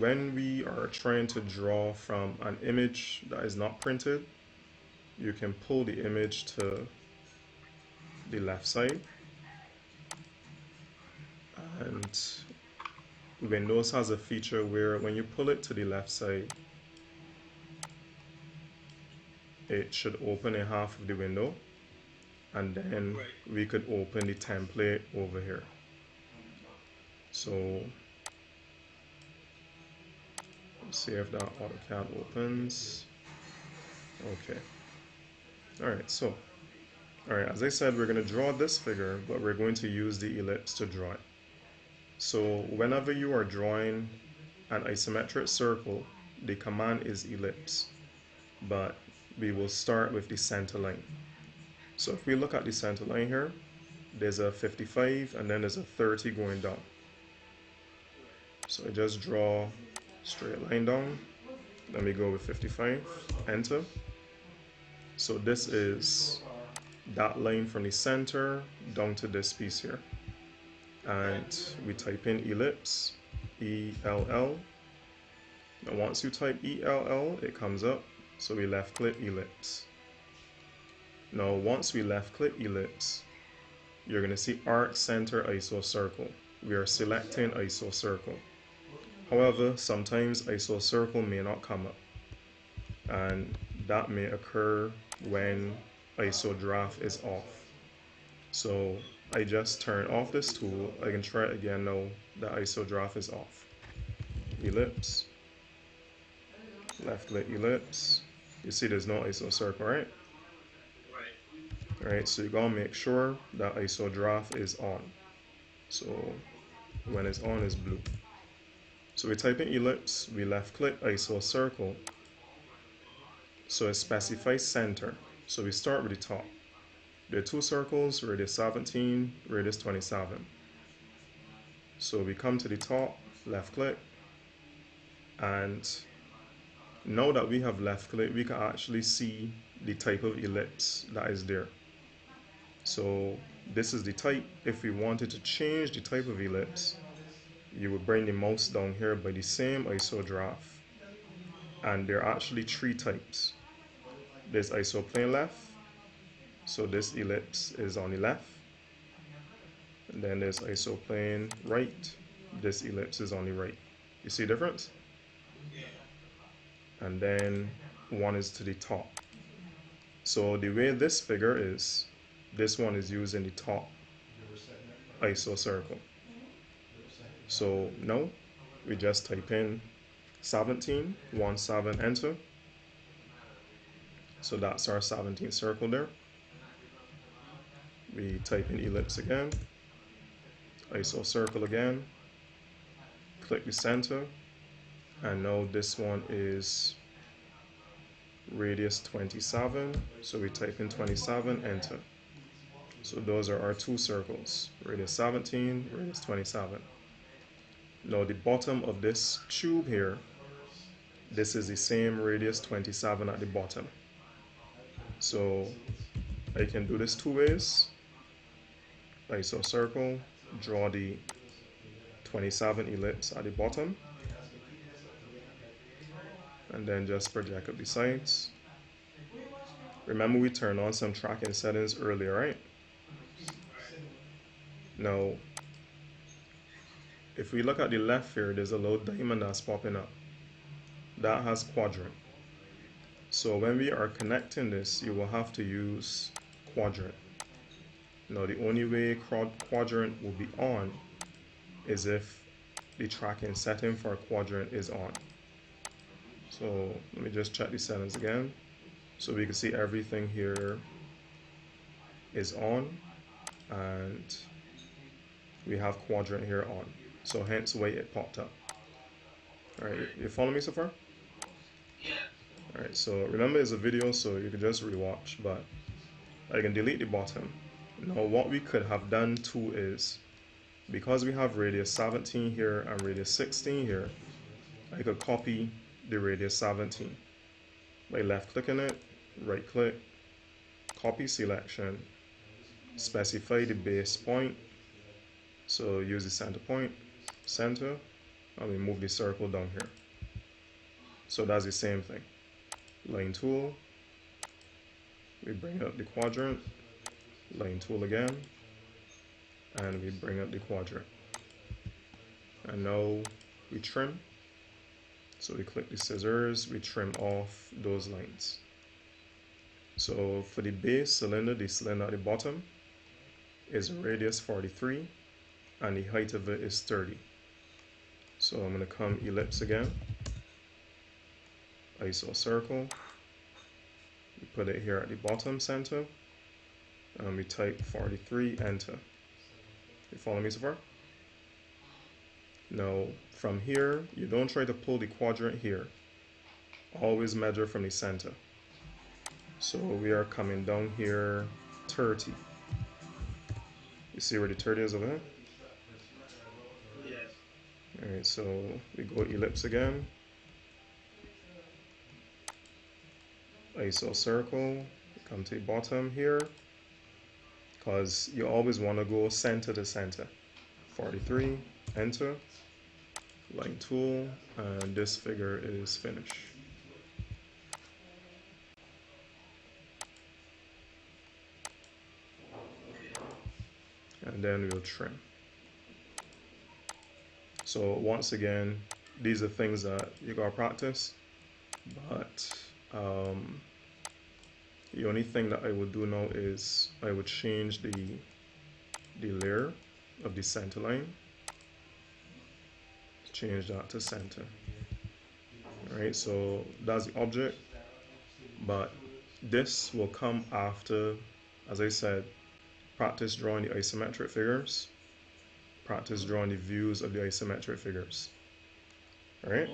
when we are trying to draw from an image that is not printed, you can pull the image to the left side, and Windows has a feature where when you pull it to the left side, it should open in half of the window, and then we could open the template over here. So let's see if that AutoCAD opens. Okay. Alright, as I said, we're going to draw this figure, but we're going to use the ellipse to draw it. So whenever you are drawing an isometric circle, the command is ellipse, but we will start with the center line. So if we look at the center line here, there's a 55 and then there's a 30 going down. So I just draw straight line down. Let me go with 55, enter. So this is that line from the center down to this piece here. And we type in ellipse, E-L-L. Now once you type E-L-L, it comes up. So we left click ellipse. Now once we left click ellipse, you're going to see arc center iso circle. We are selecting iso circle. However, sometimes iso circle may not come up, and that may occur when iso draft is off. So I just turn off this tool. I can try it again now that iso draft is off. Ellipse, left click ellipse. You see there's no iso circle, right? Right, so you gotta make sure that iso draft is on. So when it's on, it's blue. So we type in ellipse, we left click iso circle. So it specifies center. So we start with the top. There are two circles, radius 17, radius 27. So we come to the top, left click, and now that we have left click, we can actually see the type of ellipse that is there. So this is the type. If we wanted to change the type of ellipse, you would bring the mouse down here by the same iso draft. And there are actually three types. There's isoplane left, so this ellipse is on the left. And then there's isoplane right, this ellipse is on the right. You see the difference? And then one is to the top. So the way this figure is, this one is using the top iso circle. So now we just type in 17, 17, enter. So that's our 17th circle there. We type in ellipse again, iso circle again, click the center, and now this one is radius 27, so we type in 27, enter. So those are our two circles, radius 17, radius 27. Now the bottom of this tube here, this is the same radius 27 at the bottom. So I can do this two ways. Iso circle, draw the 27 ellipse at the bottom, and then just project up the sides. Remember we turned on some tracking settings earlier, right? Now, if we look at the left here, there's a little diamond that's popping up. That has quadrant. So when we are connecting this, you will have to use quadrant. Now the only way quadrant will be on is if the tracking setting for quadrant is on. So let me just check the settings again. So we can see everything here is on, and we have quadrant here on. So hence why it popped up. Alright, you follow me so far? Alright, so remember it's a video, so you can just rewatch, but I can delete the bottom. Now what we could have done too is, because we have radius 17 here and radius 16 here, I could copy the radius 17 by left clicking it, right click, copy selection, specify the base point, so use the center point, center, and we move the circle down here. So that's the same thing. Line tool, we bring up the quadrant, line tool again, and we bring up the quadrant. And now we trim. So we click the scissors, we trim off those lines. So for the base cylinder, the cylinder at the bottom is radius 43 and the height of it is 30. So I'm going to come ellipse again, ISO circle, we put it here at the bottom center, and we type 43, enter. You follow me so far? Now from here, you don't try to pull the quadrant here. Always measure from the center. So we are coming down here 30. You see where the 30 is over here? Yes. Alright, so we go ellipse again. ISO circle, come to the bottom here, because you always want to go center to center. 43, enter, line tool, and this figure is finished. And then we'll trim. So once again, these are things that you gotta practice, but the only thing that I would do now is I would change the layer of the center line, change that to center. Alright, so that's the object, but this will come after, as I said, practice drawing the isometric figures, practice drawing the views of the isometric figures. Alright?